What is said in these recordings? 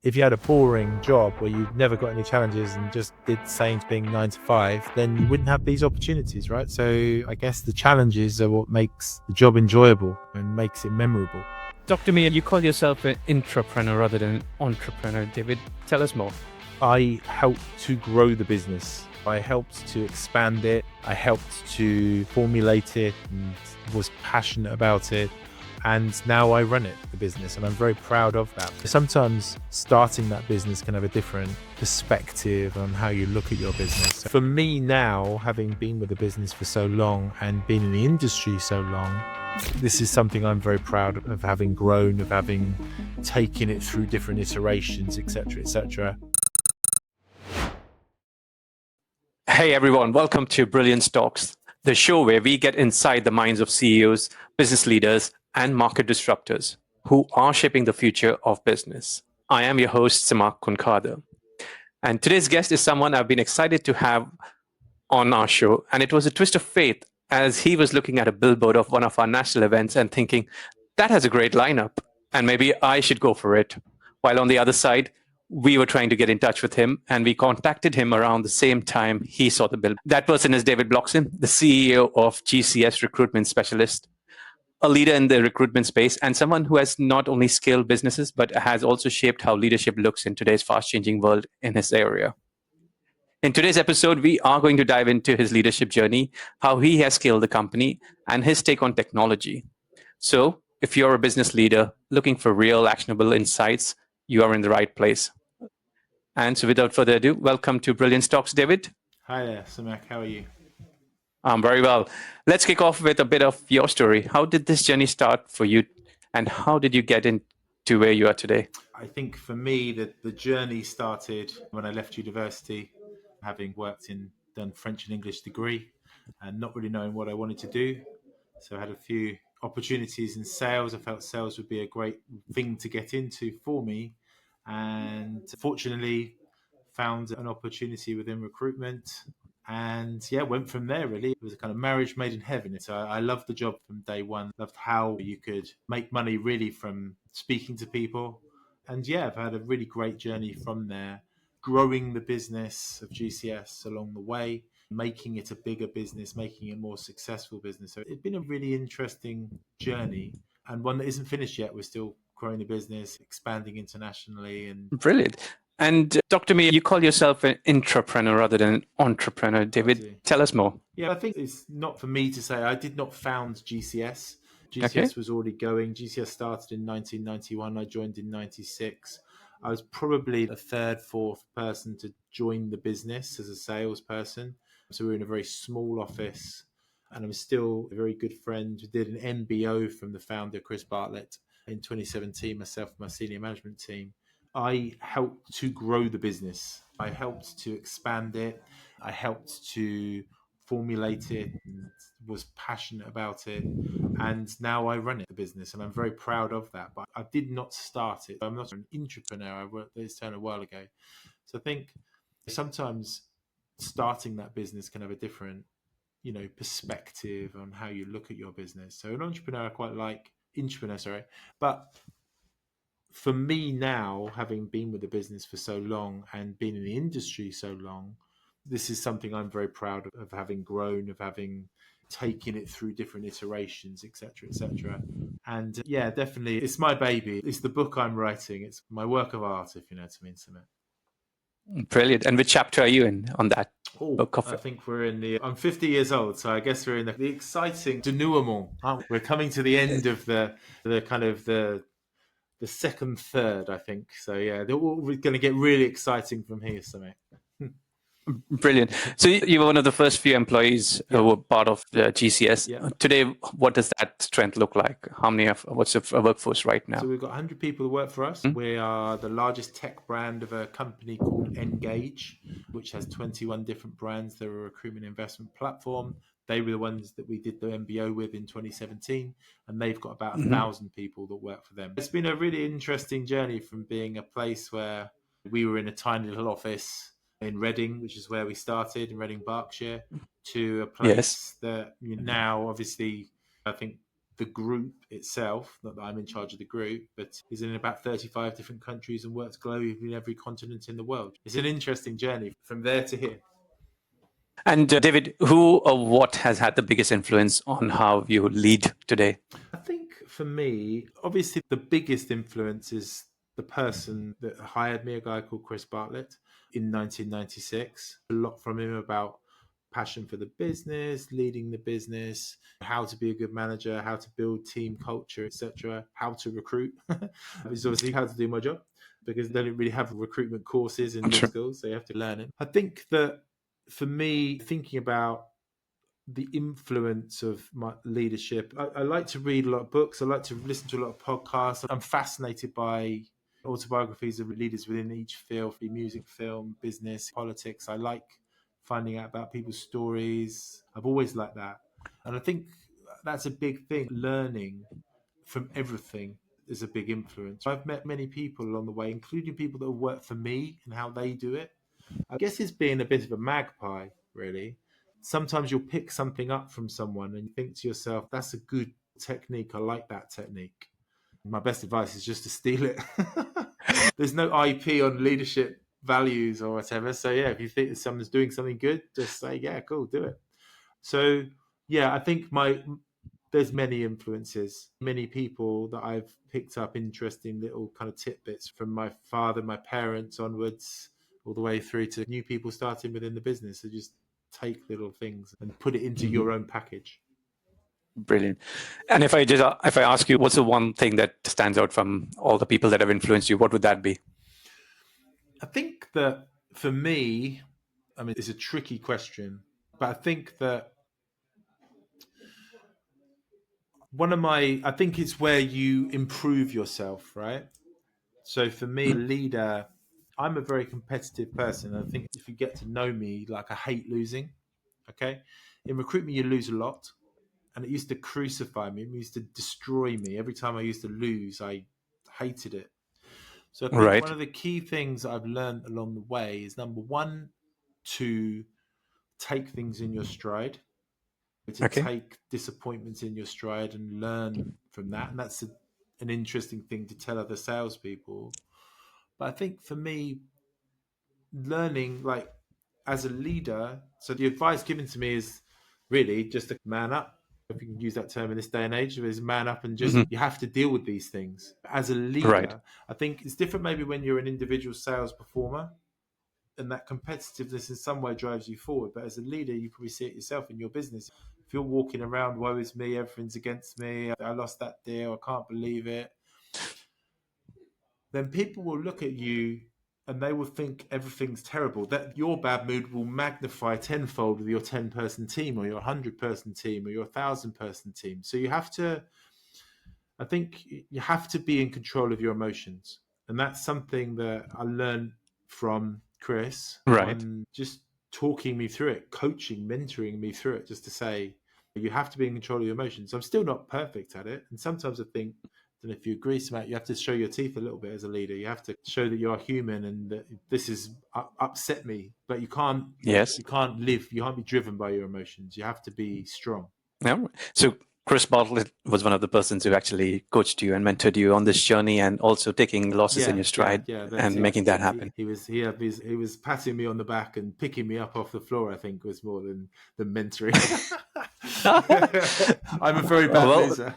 If you had a boring job where you never got any challenges and just did the same thing 9 to 5, then you wouldn't have these opportunities, right? So I guess the challenges are what makes the job enjoyable and makes it memorable. Talk to me. You call yourself an intrapreneur rather than an entrepreneur, David. Tell us more. I helped to grow the business. I helped to expand it. I helped to formulate it and was passionate about it. And now I run it, the business, and I'm very proud of that. Sometimes starting that business can have a different perspective on how you look at your business. For me now, having been with the business for so long and been in the industry so long, this is something I'm very proud of having grown, of having taken it through different iterations, etc., etc. Hey everyone, welcome to Brilliance Talks, the show where we get inside the minds of CEOs, business leaders, and market disruptors who are shaping the future of business. I am your host, Simac Konkader. And today's guest is someone I've been excited to have on our show. And it was a twist of fate as he was looking at a billboard of one of our national events and thinking, that has a great lineup, and maybe I should go for it. While on the other side, we were trying to get in touch with him, and we contacted him around the same time he saw the bill. That person is David Bloxham, the CEO of GCS Recruitment Specialist, a leader in the recruitment space, and someone who has not only scaled businesses, but has also shaped how leadership looks in today's fast-changing world in his area. In today's episode, we are going to dive into his leadership journey, how he has scaled the company, and his take on technology. So, if you're a business leader looking for real actionable insights, you are in the right place. And so without further ado, welcome to Brilliance Talks, David. Hi there, Simac. How are you? I'm very well. Let's kick off with a bit of your story. How did this journey start for you, and how did you get into where you are today? I think for me, the journey started when I left university, having done French and English degree and not really knowing what I wanted to do. So I had a few opportunities in sales. I felt sales would be a great thing to get into for me. And fortunately, found an opportunity within recruitment and went from there. Really, it was a kind of marriage made in heaven. So I loved the job from day one. Loved how you could make money really from speaking to people. And I've had a really great journey from there, growing the business of GCS along the way, making it a bigger business, making it a more successful business. So it's been a really interesting journey and one that isn't finished yet. We're still growing the business, expanding internationally. And Brilliant. And talk to me. You call yourself an intrapreneur rather than an entrepreneur, David. Tell us more. Yeah, I think it's not for me to say. I did not found GCS. GCS was already going. GCS started in 1991. I joined in 96. I was probably the third, fourth person to join the business as a salesperson. So we were in a very small office, and I'm still a very good friend. We did an MBO from the founder, Chris Bartlett, in 2017, myself and my senior management team. I helped to grow the business. I helped to expand it. I helped to formulate it and was passionate about it. And now I run it, the business, and I'm very proud of that. But I did not start it. I'm not an entrepreneur. I worked this turn a while ago. So I think sometimes starting that business can have a different, perspective on how you look at your business. So an entrepreneur, I quite like but for me now, having been with the business for so long and been in the industry so long, this is something I'm very proud of having grown, of having taken it through different iterations, etc., etc. And definitely, it's my baby. It's the book I'm writing. It's my work of art, if you know what I mean, Simac. Brilliant. And which chapter are you in on that book of I think I'm 50 years old, so I guess we're in the exciting denouement. We're coming to the end of the kind of the second third, I think. So we're going to get really exciting from here, Samir. Brilliant. So you were one of the first few employees who were part of the GCS. Yeah. Today, what does that strength look like? What's the workforce right now? So we've got 100 people who work for us. We are the largest tech brand of a company called nGAGE, which has 21 different brands. They're a recruitment investment platform. They were the ones that we did the MBO with in 2017, and they've got about 1,000 people that work for them. It's been a really interesting journey from being a place where we were in a tiny little office in Reading, which is where we started, in Reading, Berkshire, to a place that now, obviously, I think the group itself, not that I'm in charge of the group, but is in about 35 different countries and works globally in every continent in the world. It's an interesting journey from there to here. And David, who or what has had the biggest influence on how you lead today? I think for me, obviously the biggest influence is the person that hired me, a guy called Chris Bartlett in 1996. A lot from him about passion for the business, leading the business, how to be a good manager, how to build team culture, etc., how to recruit. It's obviously how to do my job, because they don't really have recruitment courses in law schools, so you have to learn it. I think that for me, thinking about the influence of my leadership, I like to read a lot of books. I like to listen to a lot of podcasts. I'm fascinated by autobiographies of leaders within each field, be music, film, business, politics. I like finding out about people's stories. I've always liked that. And I think that's a big thing. Learning from everything is a big influence. I've met many people along the way, including people that have worked for me and how they do it. I guess it's being a bit of a magpie, really. Sometimes you'll pick something up from someone and you think to yourself, that's a good technique. I like that technique. My best advice is just to steal it. There's no IP on leadership values or whatever. So, yeah, if you think someone's doing something good, just say, yeah, cool, do it. So, yeah, I think there's many influences, many people that I've picked up interesting little kind of tidbits from my father, my parents onwards, all the way through to new people starting within the business. So just take little things and put it into your own package. Brilliant. And if I ask you, what's the one thing that stands out from all the people that have influenced you, what would that be? I think that for me, I mean, it's a tricky question, but I think that I think it's where you improve yourself, right? So for me, leader, I'm a very competitive person. I think if you get to know me, like I hate losing. Okay. In recruitment, you lose a lot. And it used to crucify me. It used to destroy me. Every time I used to lose, I hated it. So I think one of the key things I've learned along the way is, number one, to take things in your stride, to take disappointments in your stride and learn from that. And that's an interesting thing to tell other salespeople. But I think for me, learning like as a leader, so the advice given to me is really just to man up. If you can use that term in this day and age, is man up and just you have to deal with these things. As a leader, I think it's different maybe when you're an individual sales performer and that competitiveness in some way drives you forward. But as a leader, you probably see it yourself in your business. If you're walking around, woe is me, everything's against me, I lost that deal, I can't believe it, then people will look at you and they will think everything's terrible. That your bad mood will magnify tenfold with your 10-person team or your 100-person team or your 1,000-person team. So I think you have to be in control of your emotions. And that's something that I learned from Chris on just talking me through it, coaching, mentoring me through it, just to say, you have to be in control of your emotions. I'm still not perfect at it. And sometimes I think, and if you agree, Simac, you have to show your teeth a little bit as a leader. You have to show that you're human and that this is upset me, but you can't live, you can't be driven by your emotions. You have to be strong. Yeah. So Chris Bartlett was one of the persons who actually coached you and mentored you on this journey, and also taking losses in your stride and making that happen. He was patting me on the back and picking me up off the floor, I think, was more than mentoring. I'm a very bad loser.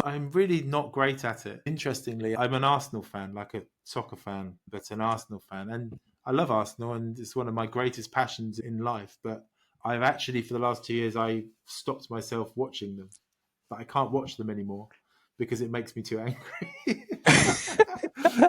I'm really not great at it. Interestingly, I'm an Arsenal fan, like a soccer fan, but an Arsenal fan. And I love Arsenal, and it's one of my greatest passions in life. But I've actually, for the last 2 years, I stopped myself watching them. But I can't watch them anymore because it makes me too angry.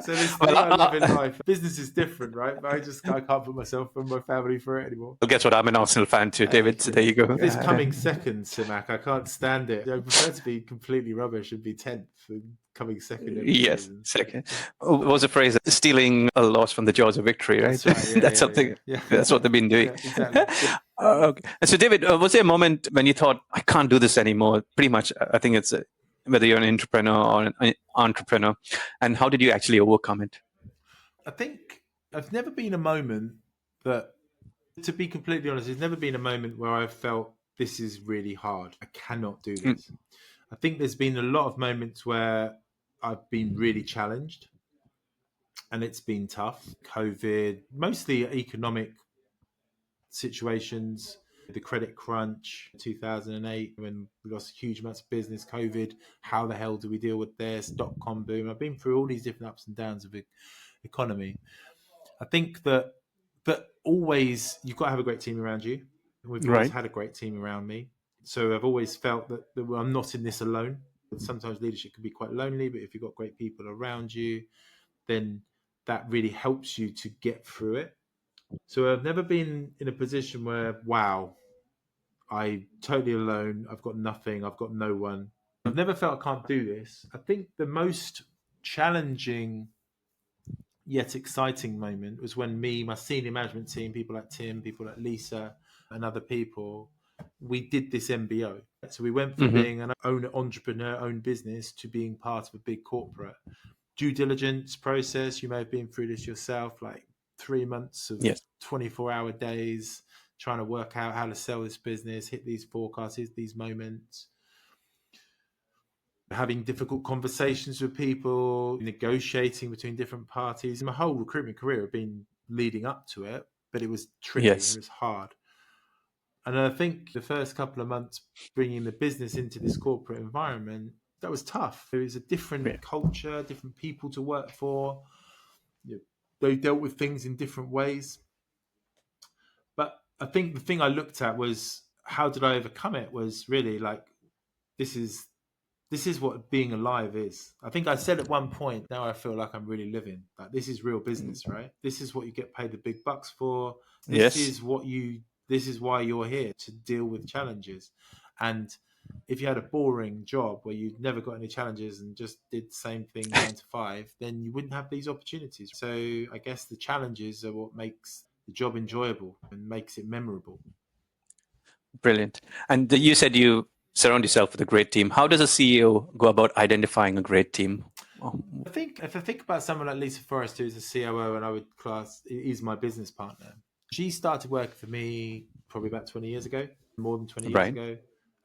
So this thing I love in life, business is different, right? But I can't put myself and my family through it anymore. Well, guess what? I'm an Arsenal fan too, David. So there you go. This coming second, Simac, I can't stand it. I prefer to be completely rubbish and be 10th than coming second. Yes, second. What was the phrase? Stealing a loss from the jaws of victory, right? That's right. That's something. Yeah. That's what they've been doing. Exactly. Okay. So, David, was there a moment when you thought, I can't do this anymore? Pretty much, I think it's whether you're an entrepreneur or an entrepreneur. And how did you actually overcome it? I think I've never been a moment that, to be completely honest, there's never been a moment where I've felt this is really hard. I cannot do this. I think there's been a lot of moments where I've been really challenged and it's been tough. COVID, mostly economic situations, the credit crunch, 2008, when we lost huge amounts of business, COVID, how the hell do we deal with this, dot-com boom. I've been through all these different ups and downs of the economy. I think that always you've got to have a great team around you. We've always had a great team around me. So I've always felt that I'm not in this alone. Sometimes leadership can be quite lonely, but if you've got great people around you, then that really helps you to get through it. So I've never been in a position where, wow, I'm totally alone. I've got nothing. I've got no one. I've never felt I can't do this. I think the most challenging yet exciting moment was when me, my senior management team, people like Tim, people like Lisa, and other people, we did this MBO. So we went from being an owner, entrepreneur, own business to being part of a big corporate. Due diligence process, you may have been through this yourself, like 3 months of 24-hour days, trying to work out how to sell this business, hit these forecasts, hit these moments, having difficult conversations with people, negotiating between different parties. My whole recruitment career had been leading up to it, but it was tricky and it was hard. And I think the first couple of months bringing the business into this corporate environment, that was tough. It was a different culture, different people to work for. They dealt with things in different ways. But I think the thing I looked at was, how did I overcome it? Was really like, this is what being alive is. I think I said at one point, now I feel like I'm really living. Like, this is real business, right? This is what you get paid the big bucks for. This is why you're here, to deal with challenges. And if you had a boring job where you never got any challenges and just did the same thing 9 to 5, then you wouldn't have these opportunities. So I guess the challenges are what makes the job enjoyable and makes it memorable. Brilliant. And you said you surround yourself with a great team. How does a CEO go about identifying a great team? I think if I think about someone like Lisa Forrest, who's a COO and I would class is my business partner, she started working for me probably about 20 years ago, more than 20 years ago,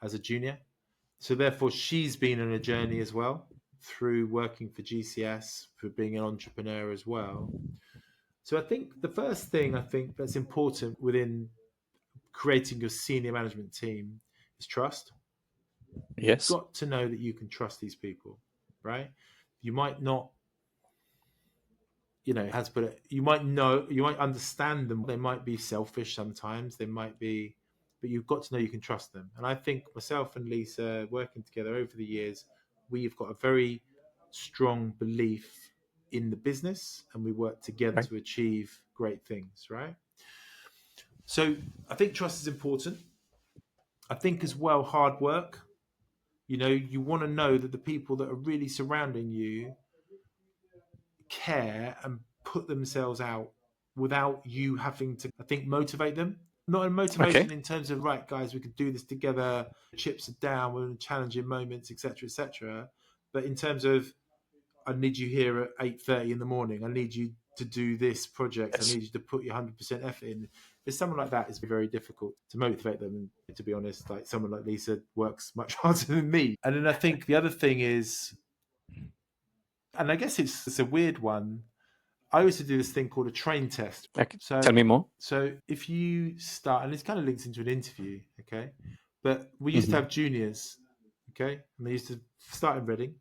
as a junior. So therefore, she's been on a journey as well through working for GCS, for being an entrepreneur as well. So I think the first thing that's important within creating your senior management team is trust. Yes. You've got to know that you can trust these people, right? You might not, you might understand them. They might be selfish sometimes. They might be, but you've got to know you can trust them. And I think myself and Lisa, working together over the years, we've got a very strong belief in the business, and we work together to achieve great things, right? So I think trust is important. I think as well, hard work. You want to know that the people that are really surrounding you care and put themselves out without you having to, I think, motivate them. Not a motivation in terms of, right, guys, we could do this together, chips are down, we're in challenging moments, etc., but in terms of, I need you here at 8:30 in the morning, I need you to do this project, I need you to put your 100% effort in. If someone like that, it's very difficult to motivate them. And to be honest, like someone like Lisa works much harder than me. And then I think the other thing is, and I guess it's a weird one, I used to do this thing called a train test. So tell me more. So if you start, and this kind of links into an interview, okay? But we used to have juniors, okay? And they used to start in Reading,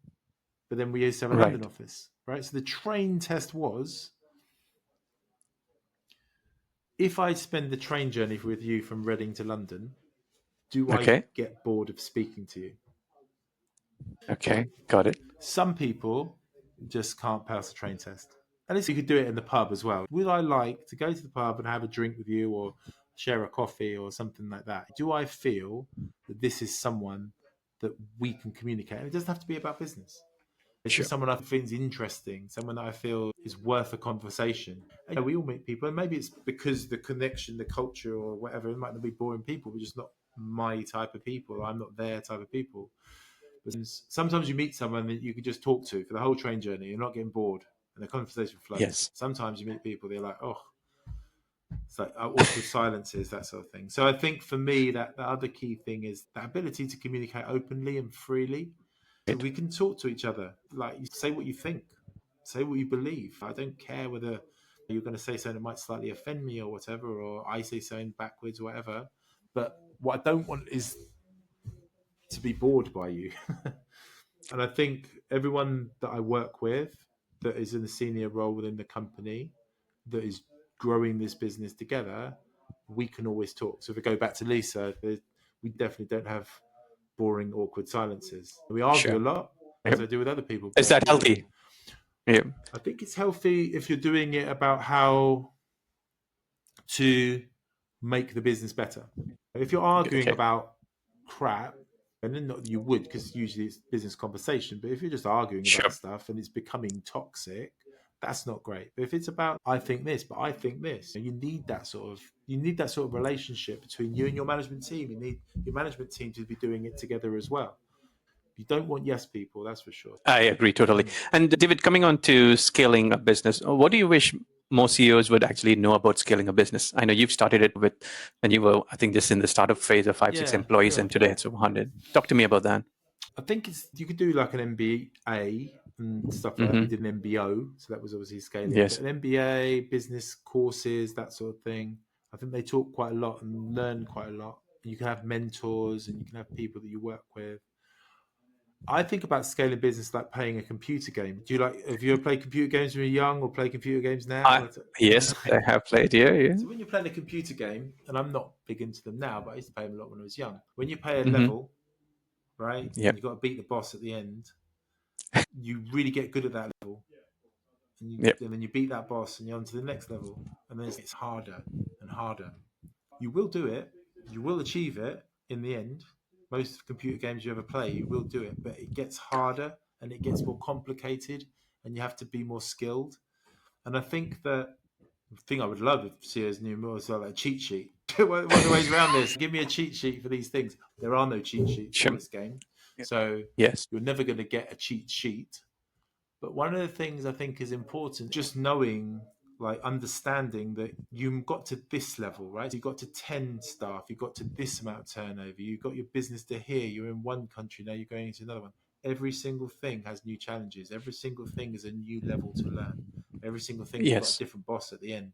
but then we used to have a London office, right? So the train test was, if I spend the train journey with you from Reading to London, do I get bored of speaking to you? Okay, got it. Some people just can't pass the train test. At least you could do it in the pub as well. Would I like to go to the pub and have a drink with you, or share a coffee or something like that? Do I feel that this is someone that we can communicate? And it doesn't have to be about business. It's just someone I think is interesting, someone that I feel is worth a conversation. And we all meet people, and maybe it's because the connection, the culture, or whatever. It might not be boring people, but just not my type of people. I'm not their type of people. But sometimes you meet someone that you can just talk to for the whole train journey. You're not getting bored, and the conversation flows. Sometimes you meet people, they're like, oh, It's like awkward silences, that sort of thing. So I think for me, that the other key thing is that ability to communicate openly and freely. So we can talk to each other. Like, you say what you think, say what you believe. I don't care whether you're going to say something that might slightly offend me or whatever, or I say something backwards or whatever. But what I don't want is to be bored by you. And I think everyone that I work with that is in a senior role within the company that is growing this business together, we can always talk. So if we go back to Lisa, we definitely don't have boring, awkward silences. We argue a lot, as I do with other people. Is But that healthy? Yeah. I think it's healthy if you're doing it about how to make the business better. If you're arguing about crap, and then not you would, because usually it's business conversation, but if you're just arguing about stuff and it's becoming toxic, that's not great. But if it's about I think this, but I think this, you need that sort of relationship between you and your management team. You need your management team to be doing it together as well. You don't want yes people, that's for sure. I agree totally. And David, coming on to scaling a business, what do you wish more CEOs would actually know about scaling a business? I know you've started it with, and you were, I think, just in the startup phase of 5-6 employees, and today it's over 100. Talk to me about that. I think you could do like an MBA and stuff like that. We did an MBO, so that was obviously scaling. Yes. But an MBA, business courses, that sort of thing. I think they talk quite a lot and learn quite a lot. You can have mentors and you can have people that you work with. I think about scaling business like playing a computer game. Have you ever played computer games when you were young or play computer games now? Yes, I have played, yeah. So when you're playing a computer game, and I'm not big into them now, but I used to play them a lot when I was young. When you play a level, right? Yep. You've got to beat the boss at the end. You really get good at that level. And then you beat that boss and you're on to the next level. And then it's harder and harder. You will do it. You will achieve it in the end. Most computer games you ever play, you will do it. But it gets harder and it gets more complicated and you have to be more skilled. And I think that the thing I would love if CEOs knew more is like a cheat sheet. What are the ways around this? Give me a cheat sheet for these things. There are no cheat sheets in this game. So you're never going to get a cheat sheet. But one of the things I think is important, just knowing, like understanding that you got to this level, right? So you got to 10 staff, you got to this amount of turnover, you got your business to here, you're in one country, now you're going into another one. Every single thing has new challenges. Every single thing is a new level to learn. Every single thing you've got a different boss at the end.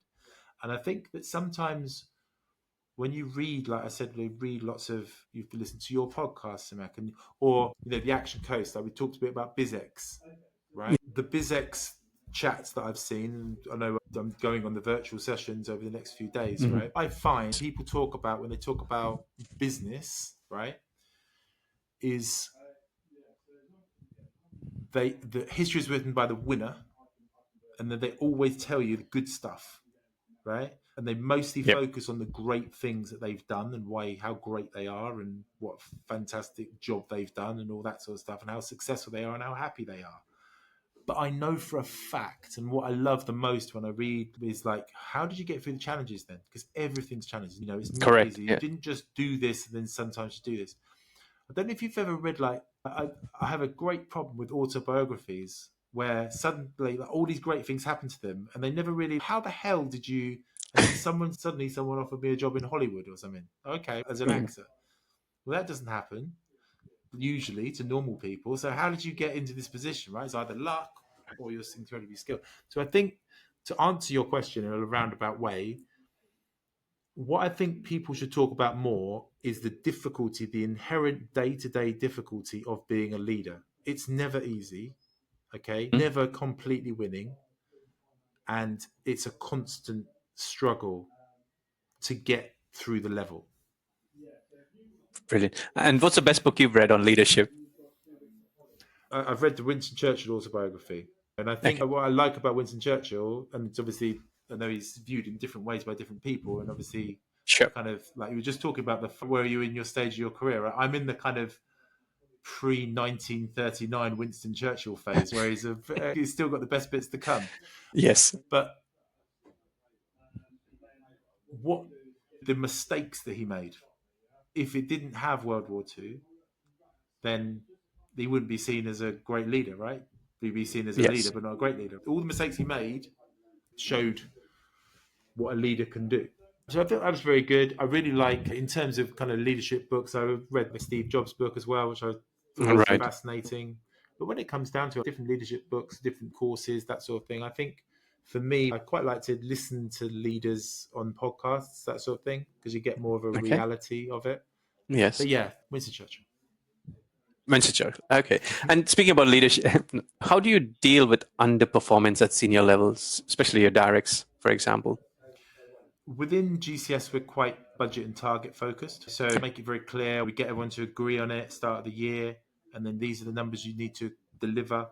And I think that sometimes when you read, like I said, we read lots of, you've listened to your podcast, Simac, or the Action Coast, like we talked a bit about BizX, right? The BizX chats that I've seen, I know I'm going on the virtual sessions over the next few days, right? I find people talk about, when they talk about business, right, is the history is written by the winner, and that they always tell you the good stuff, right? And they mostly focus on the great things that they've done and how great they are and what fantastic job they've done and all that sort of stuff and how successful they are and how happy they are. But I know for a fact, and what I love the most when I read is like, how did you get through the challenges then? Because everything's challenging. It's not easy. You didn't just do this and then sometimes you do this. I don't know if you've ever read, like, I have a great problem with autobiographies where suddenly all these great things happen to them and they never really, how the hell did you, and then someone offered me a job in Hollywood or something. Okay, as an actor. Well, that doesn't happen usually to normal people. So how did you get into this position, right? It's either luck or you're incredibly skilled. So I think, to answer your question in a roundabout way, what I think people should talk about more is the difficulty, the inherent day-to-day difficulty of being a leader. It's never easy, okay? Never completely winning. And it's a constant struggle to get through the level. Brilliant. And what's the best book you've read on leadership? I've read the Winston Churchill autobiography. And I think what I like about Winston Churchill, and it's obviously, I know he's viewed in different ways by different people, and obviously kind of like you were just talking about where are you in your stage of your career, right? I'm in the kind of pre-1939 Winston Churchill phase where he's still got the best bits to come. Yes. But what the mistakes that he made, if it didn't have World War II, then he wouldn't be seen as a great leader, right? He'd be seen as a leader, but not a great leader. All the mistakes he made showed what a leader can do. So I thought that was very good. I really like, in terms of kind of leadership books, I read the Steve Jobs book as well, which I thought was Right. fascinating. But when it comes down to different leadership books, different courses, that sort of thing, I think for me, I quite like to listen to leaders on podcasts, that sort of thing, because you get more of a Okay. reality of it. But Yes. yeah, Winston Churchill. Winston Churchill. Okay. And speaking about leadership, how do you deal with underperformance at senior levels, especially your directs, for example? Within GCS, we're quite budget and target focused. So make it very clear. We get everyone to agree on it, start of the year, and then these are the numbers you need to deliver.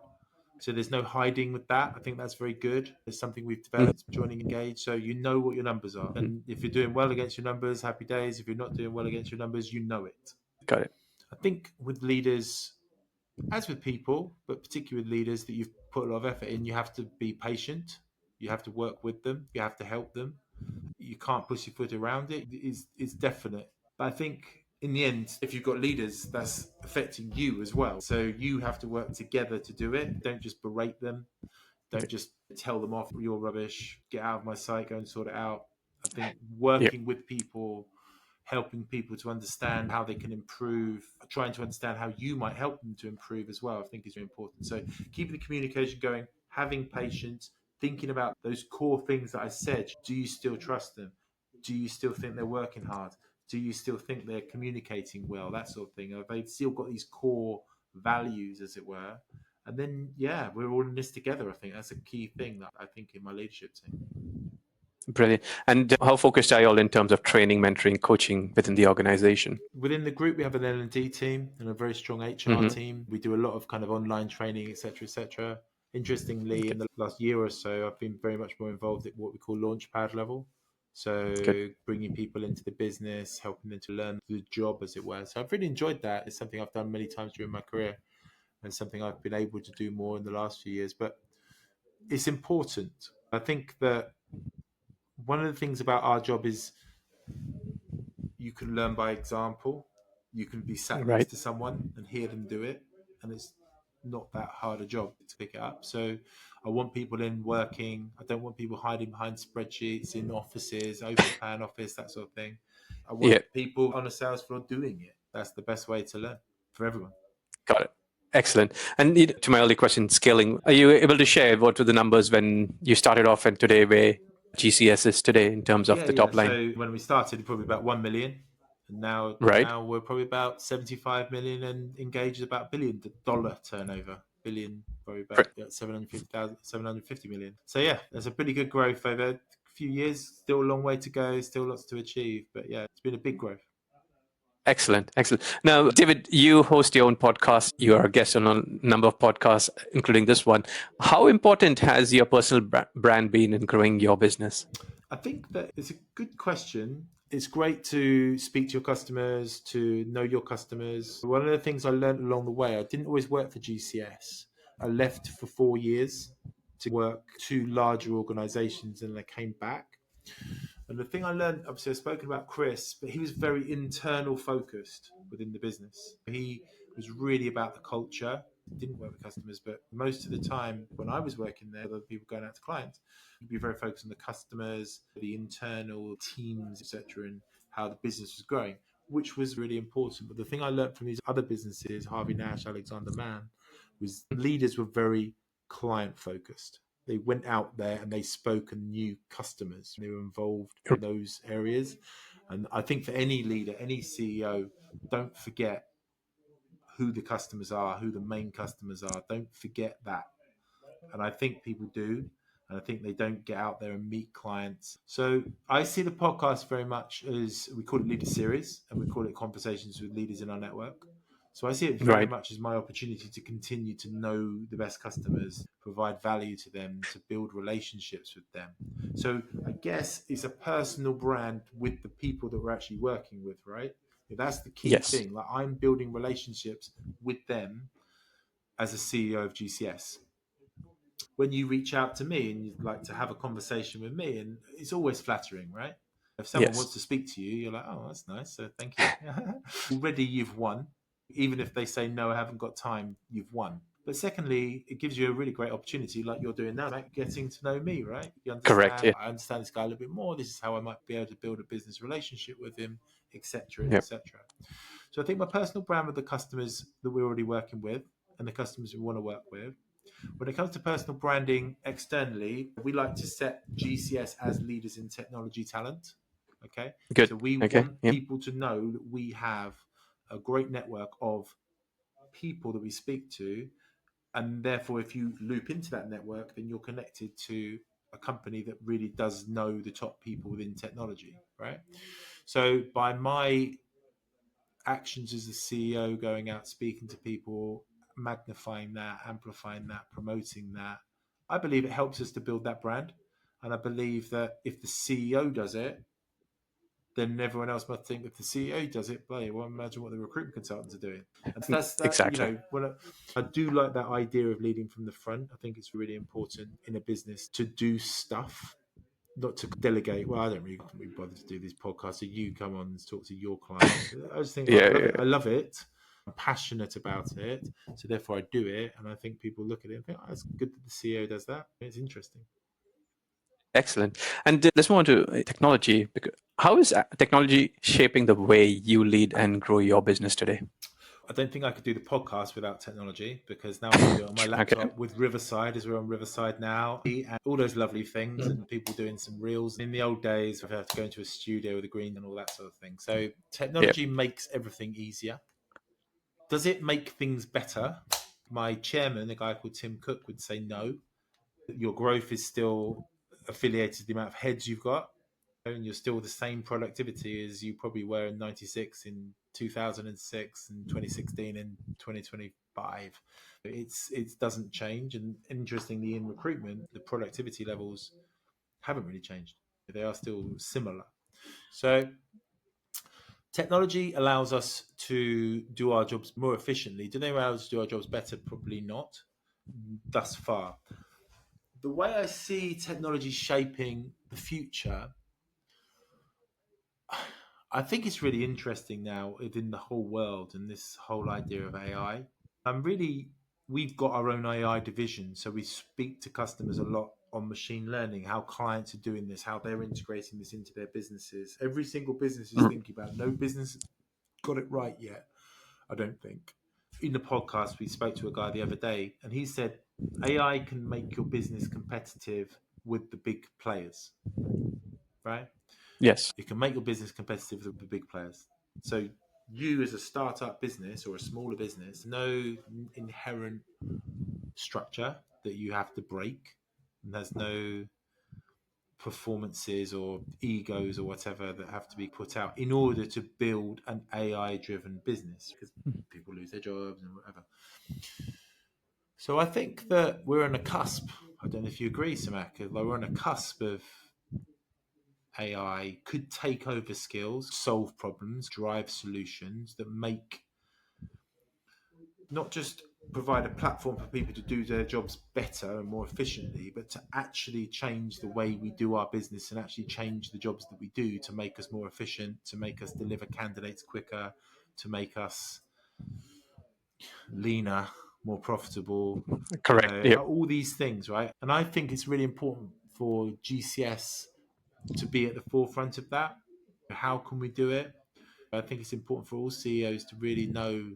So there's no hiding with that. I think that's very good. It's something we've developed joining nGAGE. So you know what your numbers are. Mhm. And if you're doing well against your numbers, happy days. If you're not doing well against your numbers, you know it. Got it. I think with leaders, as with people, but particularly with leaders that you've put a lot of effort in, you have to be patient. You have to work with them. You have to help them. You can't push your foot around it. It's definite. But I think in the end, if you've got leaders, that's affecting you as well. So you have to work together to do it. Don't just berate them. Don't just tell them off, you're rubbish, get out of my sight, go and sort it out. I think Yeah. working with people, helping people to understand how they can improve, trying to understand how you might help them to improve as well, I think is really important. So keeping the communication going, having patience, thinking about those core things that I said. Do you still trust them? Do you still think they're working hard? Do you still think they're communicating well? That sort of thing. Have they still got these core values, as it were? And then, yeah, we're all in this together. I think that's a key thing that I think in my leadership team. Brilliant. And how focused are you all in terms of training, mentoring, coaching within the organization? Within the group, we have an L&D team and a very strong HR Mm-hmm. team. We do a lot of kind of online training, etc., etc. Interestingly, Okay. in the last year or so, I've been very much more involved at what we call launchpad level. Good. So bringing people into the business, helping them to learn the job, as it were. So I've really enjoyed that. It's something I've done many times during my career and something I've been able to do more in the last few years. But it's important. I think that one of the things about our job is you can learn by example. You can be sat next Right. to someone and hear them do it, and it's not that hard a job to pick it up. So I want people in working. I don't want people hiding behind spreadsheets in offices, open plan office, that sort of thing. I want Yeah. people on a sales floor doing it. That's the best way to learn for everyone. Got it. Excellent. And to my earlier question, scaling, are you able to share what were the numbers when you started off and today where GCS is today in terms of Yeah, the yeah. top line? So when we started, probably about 1 million, and now Right. now we're probably about 75 million, and engaged about $1 billion turnover. Billion, probably about 750,000, 750 million. So yeah, there's a pretty good growth over a few years. Still a long way to go. Still lots to achieve, but yeah, it's been a big growth. Excellent. Excellent. Now, David, you host your own podcast. You are a guest on a number of podcasts, including this one. How important has your personal brand been in growing your business? I think that it's a good question. It's great to speak to your customers, to know your customers. One of the things I learned along the way, I didn't always work for GCS. I left for 4 years to work two larger organizations, and I came back. And the thing I learned, obviously, I've spoken about Chris, but he was very internal focused within the business. He was really about the culture. Didn't work with customers, but most of the time when I was working there, other people going out to clients, he'd be very focused on the customers, the internal teams, etc., and how the business was growing, which was really important. But the thing I learned from these other businesses, Harvey Nash, Alexander Mann, was leaders were very client focused. They went out there and they spoke and knew customers. They were involved in those areas. And I think for any leader, any CEO, don't forget who the customers are, who the main customers are. Don't forget that. And I think people do. And I think they don't get out there and meet clients. So I see the podcast very much as, we call it Leader Series, and we call it Conversations with Leaders in Our Network. So I see it very Right. much as my opportunity to continue to know the best customers, provide value to them, to build relationships with them. So I guess it's a personal brand with the people that we're actually working with, right? That's the key Yes. thing. Like, I'm building relationships with them as a CEO of GCS. When you reach out to me and you'd like to have a conversation with me, and it's always flattering, right? If someone Yes. wants to speak to you, you're like, oh, that's nice. So thank you. Already you've won. Even if they say, no, I haven't got time, you've won. But secondly, it gives you a really great opportunity, like you're doing now, like getting to know me, right? You Correct. understand, Yeah. I understand this guy a little bit more. This is how I might be able to build a business relationship with him, etc., Yeah. etc. So I think my personal brand with the customers that we're already working with and the customers we want to work with. When it comes to personal branding externally, we like to set GCS as leaders in technology talent. Okay. Good. So we Okay. want Yeah. people to know that we have a great network of people that we speak to. And therefore, if you loop into that network, then you're connected to a company that really does know the top people within technology, right? So by my actions as the CEO, going out, speaking to people, magnifying that, amplifying that, promoting that, I believe it helps us to build that brand. And I believe that if the CEO does it, then everyone else must think if the CEO does it, well, imagine what the recruitment consultants are doing. And that's that. Exactly. When I do like that idea of leading from the front. I think it's really important in a business to do stuff, not to delegate. Well, I don't really bother to do these podcasts. So you come on and talk to your clients. I just think, well, I Yeah. love Yeah. it. I love it. I'm passionate about it. So therefore I do it. And I think people look at it and think, oh, it's good that the CEO does that. It's interesting. Excellent. And let's move on to technology. How is technology shaping the way you lead and grow your business today? I don't think I could do the podcast without technology because now I can do it on my Okay. laptop with Riverside, as we're on Riverside now, and all those lovely things, and people doing some reels. In the old days, I've had to go into a studio with a green and all that sort of thing. So Yeah. technology makes everything easier. Does it make things better? My chairman, a guy called Tim Cook, would say no. Your growth is still affiliated to the amount of heads you've got, and you're still the same productivity as you probably were in 96, in 2006, and 2016, and 2025. It doesn't change. And interestingly, in recruitment, the productivity levels haven't really changed. They are still similar. So technology allows us to do our jobs more efficiently. Do they allow us to do our jobs better? Probably not, thus far. The way I see technology shaping the future, I think it's really interesting now within the whole world and this whole idea of AI. We've got our own AI division, so we speak to customers a lot on machine learning, how clients are doing this, how they're integrating this into their businesses. Every single business is thinking about it. No business got it right yet, I don't think. In the podcast, we spoke to a guy the other day, and he said AI can make your business competitive with the big players, right? Yes. It can make your business competitive with the big players. So you as a startup business or a smaller business, no inherent structure that you have to break. And there's no performances or egos or whatever that have to be put out in order to build an AI driven business because people lose their jobs and whatever. So I think that we're on a cusp. I don't know if you agree, Simac. Like we're on a cusp of AI could take over skills, solve problems, drive solutions that make not just provide a platform for people to do their jobs better and more efficiently, but to actually change the way we do our business and actually change the jobs that we do to make us more efficient, to make us deliver candidates quicker, to make us leaner, more profitable, Correct. Yeah. all these things, right? And I think it's really important for GCS to be at the forefront of that. How can we do it? I think it's important for all CEOs to really know.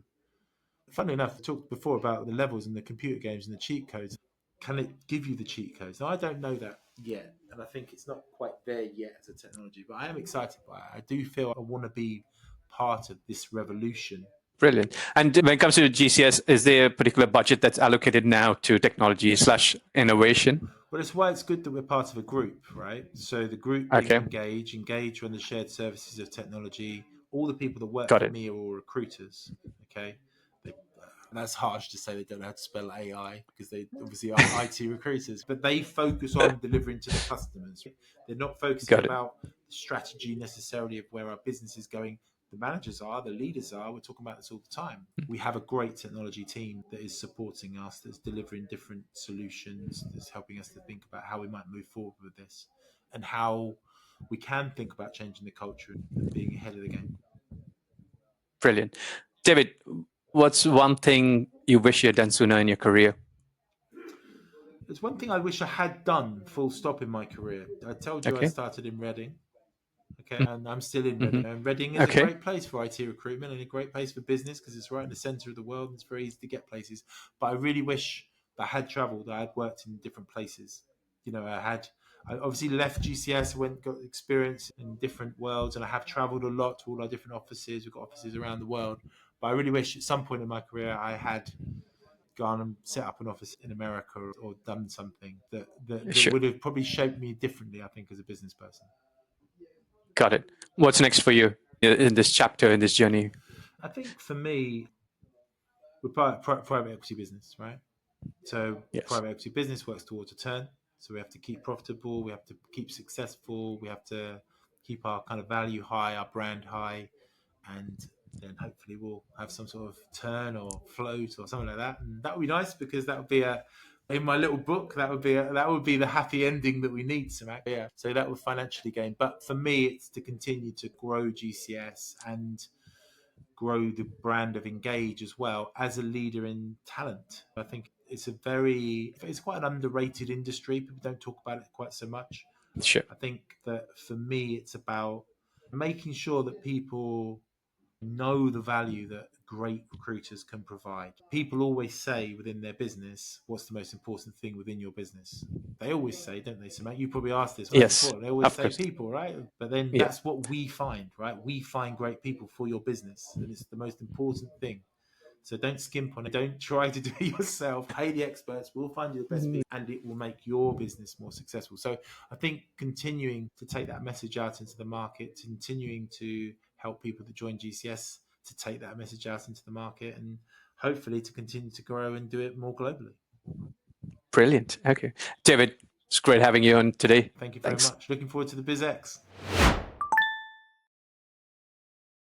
Funnily enough, I talked before about the levels and the computer games and the cheat codes. Can it give you the cheat codes? Now, I don't know that yet, and I think it's not quite there yet as a technology, but I am excited by it. I do feel I want to be part of this revolution. Brilliant. And when it comes to GCS, is there a particular budget that's allocated now to technology / innovation? But it's why it's good that we're part of a group, right? So the group being Okay. nGAGE run the shared services of technology. All the people that work Got for it. me are all recruiters. Okay, that's harsh to say they don't know how to spell AI because they obviously are IT recruiters, but they focus on delivering to the customers. They're not focusing Got it. about the strategy necessarily of where our business is going. The managers are, the leaders are. We're talking about this all the time. We have a great technology team that is supporting us, that's delivering different solutions, that's helping us to think about how we might move forward with this and how we can think about changing the culture and being ahead of the game. Brilliant. David, What's one thing you wish you had done sooner in your career? There's one thing I wish I had done, full stop, in my career. I told you I Okay. started in Reading. Okay, and I'm still in Mm-hmm. Reading. And Reading is a Okay. great place for IT recruitment and a great place for business because it's right in the centre of the world and it's very easy to get places. But I really wish that I had travelled, I had worked in different places. I obviously left GCS, went got experience in different worlds, and I have travelled a lot to all our different offices. We've got offices around the world. But I really wish at some point in my career I had gone and set up an office in America or done something that Sure. would have probably shaped me differently, I think, as a business person. Got it. What's next for you in this chapter, in this journey? I think for me, we're private equity business, right? So Yes. private equity business works towards a turn. So we have to keep profitable, we have to keep successful, we have to keep our kind of value high, our brand high, and then hopefully we'll have some sort of turn or float or something like that, and that would be nice because that would be in my little book that would be the happy ending that we need, Simac. Yeah, so that would financially gain. But for me, it's to continue to grow GCS and grow the brand of nGAGE as well as a leader in talent. I think it's quite an underrated industry. People don't talk about it quite so much. Sure. I think that for me, it's about making sure that people know the value that great recruiters can provide. People always say within their business, what's the most important thing within your business? They always say, don't they, Samantha? You probably asked this, what's Yes. important? They always Of say course. people, right? But then Yeah. that's what we find, right? We find great people for your business, and it's the most important thing. So don't skimp on it. Don't try to do it yourself. Pay the experts. We'll find you the best people, and it will make your business more successful. So I think continuing to take that message out into the market, continuing to help people that join GCS to take that message out into the market, and hopefully to continue to grow and do it more globally. Brilliant. Okay. David, it's great having you on today. Thank you very Thanks. much. Looking forward to the BizX.